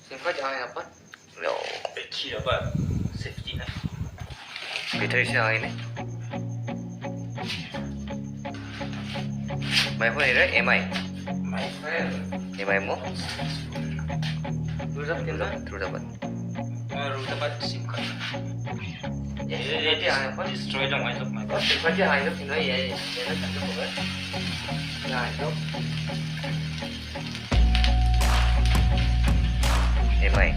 Singkat jangan dapat. Loh, Kecil dapat safety net. battery siya ini. My phone ini MI. My friend. MI mo? Dulu dapat kan? True dapat. Baru dapat SIM card. Singkat jangan dapat. Destroy the mind of my Oh, god. singkat jangan dapat tinggal ya, ya nak tak dapat. Jangan dapat. MI.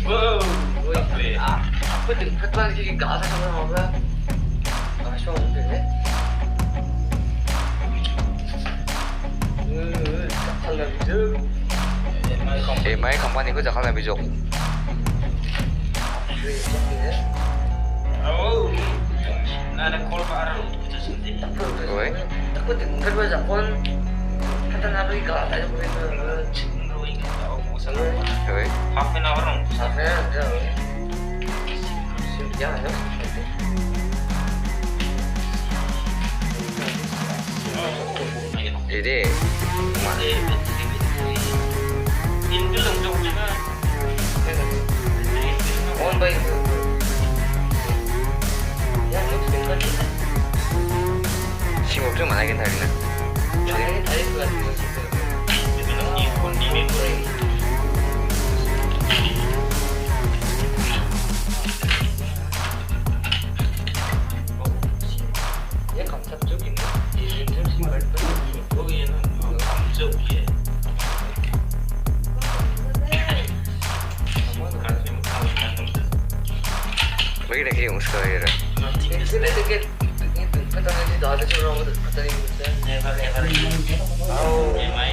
Wow. Woi, apa tu? Apa lagi gas sama apa? Gas orang tu. Kalau gitu, MI company ko jakal na bijok. Oh. Nah, ada call Pak Arul. Itu sendiri. Oi. Aku dengar bahasa pun kata nabi gas aja pun. Cendro ingat tahu masalah. Oi. Half an hour dong. Sampai ada. Ya, ya. Jadi, Ini lang dong juga. On baik. Ya, lu singkat ni. 심업 좀 많이 하긴 하겠네. Jangan tadi tu lagi. Itu lang ipon di memory. Ya, 감각적인. 이좀 신발 거기에는 감정이에. 왜 이렇게 용스가 이래? Sini dekat itu kata nanti dah ada orang kata ni kita. Never ever. Oh, MI.